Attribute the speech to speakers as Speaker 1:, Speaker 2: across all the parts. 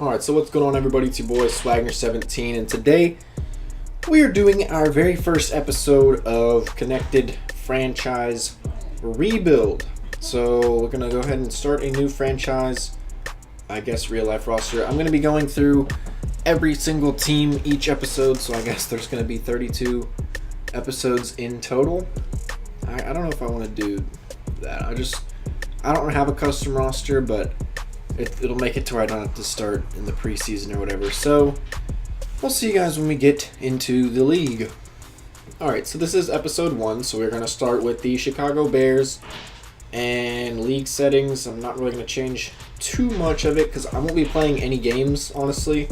Speaker 1: Alright, so what's going on, everybody? It's your boy Swagner17, and today we are doing our very first episode of Connected Franchise Rebuild. So we're going to go ahead and start a new franchise, I guess real life roster. I'm going to be going through every single team each episode, so I guess there's going to be 32 episodes in total. I don't know if I want to do that. I don't have a custom roster, but it'll make it to where I don't have to start in the preseason or whatever. So we'll see you guys when we get into the league. Alright, so this is episode 1. So we're going to start with the Chicago Bears and league settings. I'm not really going to change too much of it because I won't be playing any games, honestly.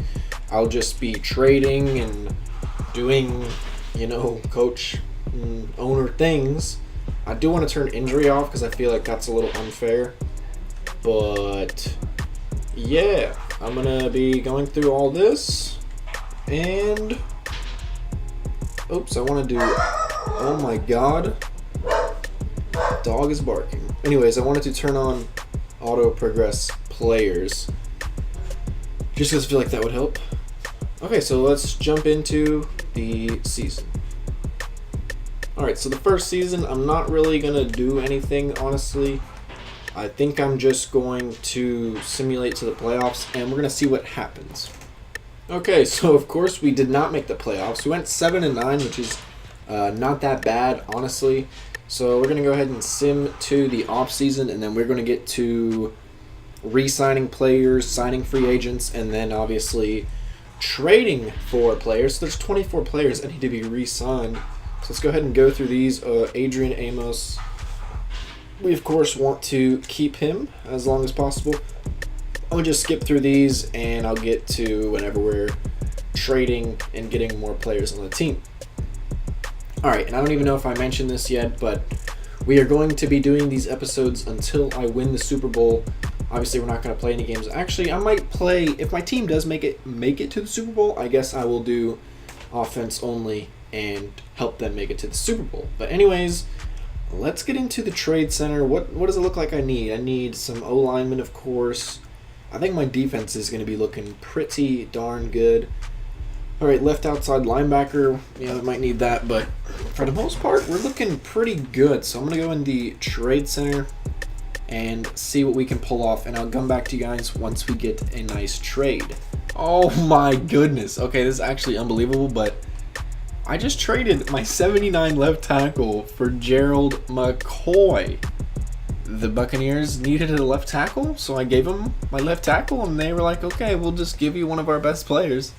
Speaker 1: I'll just be trading and doing, coach and owner things. I do want to turn injury off because I feel like that's a little unfair. But yeah, I'm gonna be going through all this, and oops, I want to do, oh my god, dog is barking. Anyways, I wanted to turn on auto progress players just because I feel like that would help. Okay, so let's jump into the season. Alright, so the first season, I'm not really gonna do anything, honestly. I think I'm just going to simulate to the playoffs, and we're going to see what happens. Okay, so of course we did not make the playoffs. We went 7-9, which is not that bad, honestly. So we're going to go ahead and sim to the off season, and then we're going to get to re-signing players, signing free agents, and then obviously trading for players. So there's 24 players that need to be re-signed. So let's go ahead and go through these. Adrian Amos. We, of course, want to keep him as long as possible. I'll just skip through these, and I'll get to whenever we're trading and getting more players on the team. Alright, and I don't even know if I mentioned this yet, but we are going to be doing these episodes until I win the Super Bowl. Obviously, we're not going to play any games. Actually, I might play, if my team does make it to the Super Bowl, I guess I will do offense only and help them make it to the Super Bowl. But anyways, let's get into the trade center. What does it look like I need? I need some O-linemen, of course. I think my defense is going to be looking pretty darn good. All right, left outside linebacker. Yeah, I might need that, but for the most part, we're looking pretty good. So I'm going to go in the trade center and see what we can pull off, and I'll come back to you guys once we get a nice trade. Oh my goodness. Okay, this is actually unbelievable, but I just traded my 79 left tackle for Gerald McCoy. The Buccaneers needed a left tackle, so I gave them my left tackle, and they were like, okay, we'll just give you one of our best players.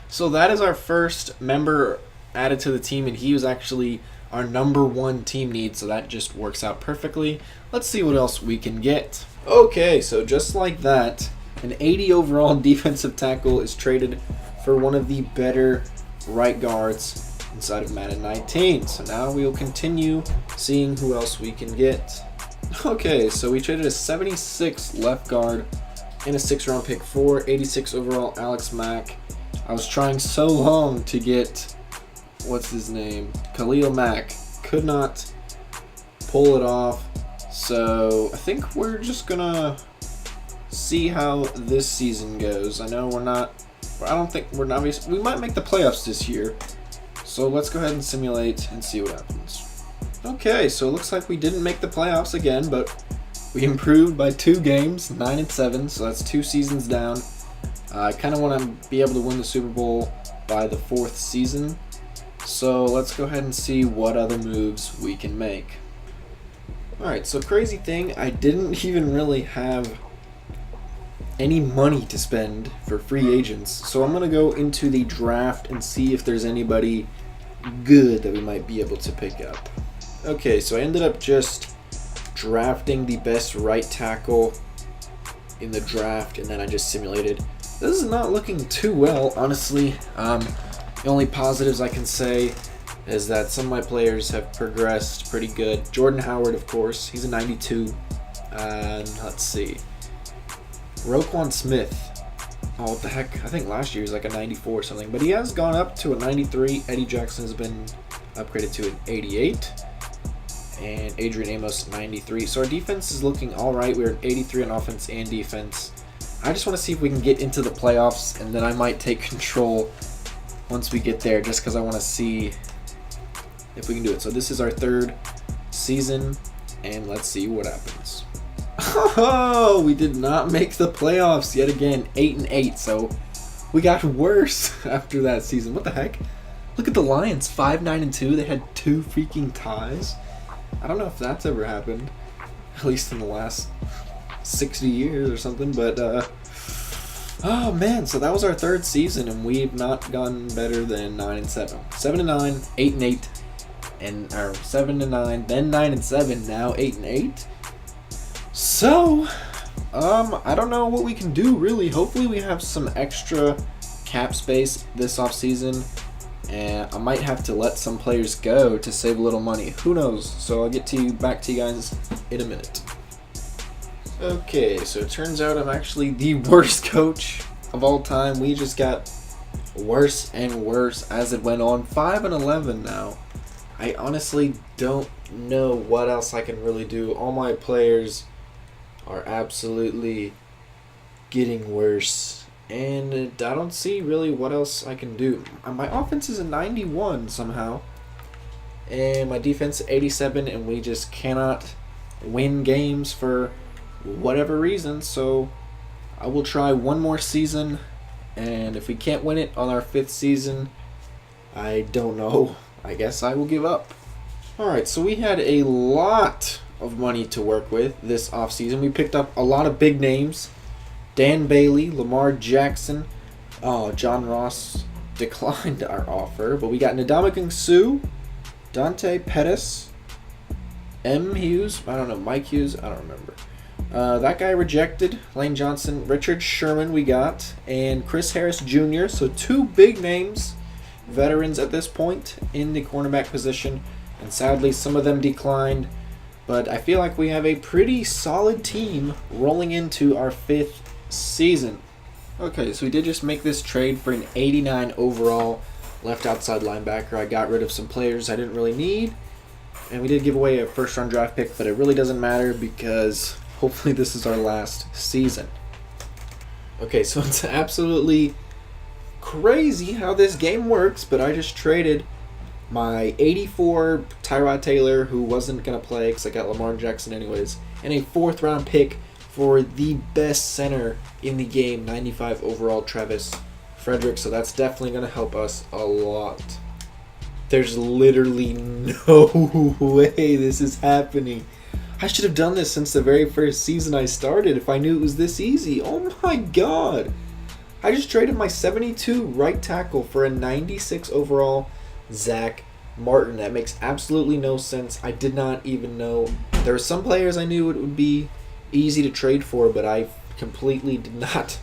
Speaker 1: So that is our first member added to the team, and he was actually our #1 team need, so that just works out perfectly. Let's see what else we can get. Okay, so just like that, an 80 overall defensive tackle is traded for one of the better right guards inside of Madden 19. So now we will continue seeing who else we can get. Okay, so we traded a 76 left guard and a 6th-round pick for 86 overall Alex Mack. I was trying so long to get, what's his name? Khalil Mack. Could not pull it off. So I think we're just gonna see how this season goes. I know we might make the playoffs this year. So let's go ahead and simulate and see what happens. Okay, so it looks like we didn't make the playoffs again, but we improved by 2 games, 9-7, so that's 2 seasons down. I kind of want to be able to win the Super Bowl by the 4th season. So let's go ahead and see what other moves we can make. Alright, so crazy thing, I didn't even really have any money to spend for free agents. So I'm going to go into the draft and see if there's anybody good that we might be able to pick up. Okay, so I ended up just drafting the best right tackle in the draft, and then I just simulated. This is not looking too well, honestly. The only positives I can say is that some of my players have progressed pretty good. Jordan Howard, of course, he's a 92. And let's see. Roquan Smith. Oh, what the heck? I think last year he was like a 94 or something. But he has gone up to a 93. Eddie Jackson has been upgraded to an 88. And Adrian Amos, 93. So our defense is looking all right. We're at 83 on offense and defense. I just want to see if we can get into the playoffs, and then I might take control once we get there, just because I want to see if we can do it. So this is our third season, and let's see what happens. Oh, we did not make the playoffs yet again, 8-8. So we got worse after that season. What the heck? Look at the Lions, 5-9-2. They had 2 freaking ties. I don't know if that's ever happened, at least in the last 60 years or something. But oh man, so that was our third season, and we've not gotten better than 9-7, 7-9, 8-8, and or 7-9, then 9-7, now 8-8. So, I don't know what we can do really. Hopefully we have some extra cap space this offseason, and I might have to let some players go to save a little money. Who knows? So I'll get back to you guys in a minute. Okay, so it turns out I'm actually the worst coach of all time. We just got worse and worse as it went on. 5-11 now. I honestly don't know what else I can really do. All my players are absolutely getting worse, and I don't see really what else I can do. My offense is a 91 somehow, and my defense 87, and we just cannot win games for whatever reason. So I will try one more season, and if we can't win it on our 5th season, I don't know. I guess I will give up. Alright, so we had a lot of money to work with this offseason. We picked up a lot of big names. Dan Bailey, Lamar Jackson. John Ross declined our offer, but we got Ndamukong Suh, Dante Pettis, M. Hughes, I don't know, Mike Hughes, I don't remember. That guy rejected. Lane Johnson, Richard Sherman we got, and Chris Harris Jr. So 2 big names, veterans at this point in the cornerback position, and sadly some of them declined. But I feel like we have a pretty solid team rolling into our 5th season. Okay, so we did just make this trade for an 89 overall left outside linebacker. I got rid of some players I didn't really need, and we did give away a 1st-round draft pick, but it really doesn't matter because hopefully this is our last season. Okay, so it's absolutely crazy how this game works, but I just traded my 84 Tyrod Taylor, who wasn't going to play because I got Lamar Jackson anyways, and a 4th-round pick for the best center in the game, 95 overall Travis Frederick. So that's definitely going to help us a lot. There's literally no way this is happening. I should have done this since the very first season I started if I knew it was this easy. Oh my god. I just traded my 72 right tackle for a 96 overall Zach Martin. That makes absolutely no sense. I did not even know. There were some players I knew it would be easy to trade for, but I completely did not.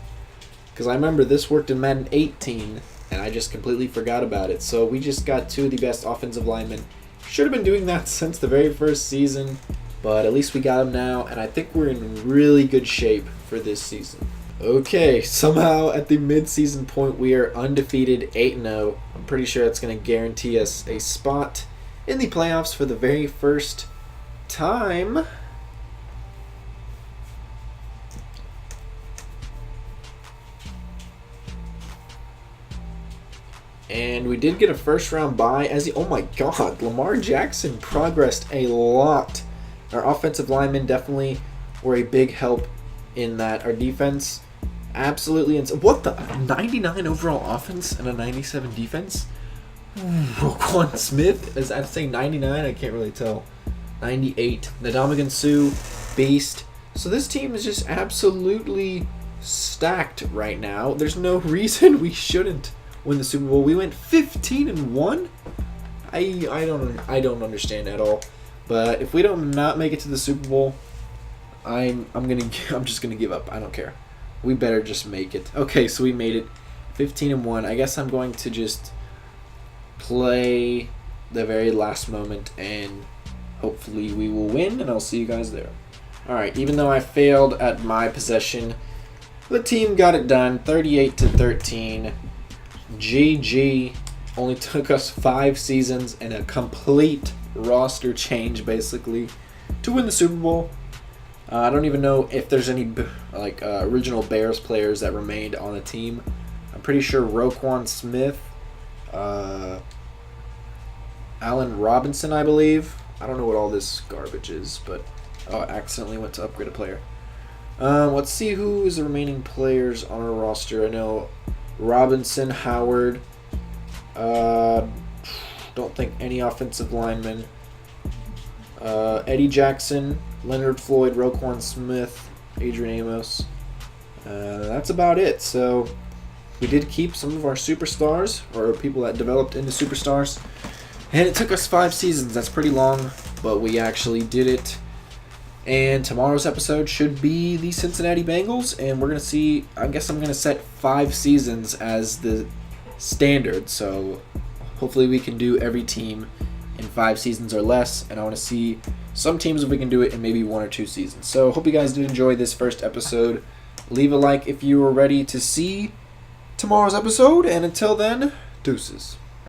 Speaker 1: Because I remember this worked in Madden 18, and I just completely forgot about it. So we just got 2 of the best offensive linemen. Should have been doing that since the very first season, but at least we got them now, and I think we're in really good shape for this season. Okay, somehow at the mid-season point we are undefeated, 8-0. I'm pretty sure that's going to guarantee us a spot in the playoffs for the very first time. And we did get a 1st-round bye as oh my god, Lamar Jackson progressed a lot. Our offensive linemen definitely were a big help in that. Our defense absolutely what the 99 overall offense and a 97 defense. Roquan Smith is, I'd say 99, I can't really tell. 98. Ndamukong Suh, beast. So this team is just absolutely stacked right now. There's no reason we shouldn't win the Super Bowl. We went 15-1. I don't understand at all. But if we don't not make it to the Super Bowl, I'm just gonna give up. I don't care. We better just make it. Okay, so we made it 15-1. I guess I'm going to just play the very last moment and hopefully we will win, and I'll see you guys there. Alright, even though I failed at my possession, the team got it done, 38-13. GG. Only took us 5 seasons and a complete roster change basically to win the Super Bowl. I don't even know if there's any original Bears players that remained on the team. I'm pretty sure Roquan Smith, Allen Robinson, I believe. I don't know what all this garbage is, but I accidentally went to upgrade a player. Let's see who is the remaining players on our roster. I know Robinson, Howard. Don't think any offensive linemen. Eddie Jackson, Leonard Floyd, Roquan Smith, Adrian Amos. That's about it. So we did keep some of our superstars, or people that developed into superstars. And it took us 5 seasons. That's pretty long, but we actually did it. And tomorrow's episode should be the Cincinnati Bengals, and we're going to see, I guess I'm going to set 5 seasons as the standard. So hopefully we can do every team in 5 seasons or less, and I want to see some teams if we can do it in maybe 1 or 2 seasons. So hope you guys did enjoy this first episode. Leave a like if you were ready to see tomorrow's episode, and until then, deuces.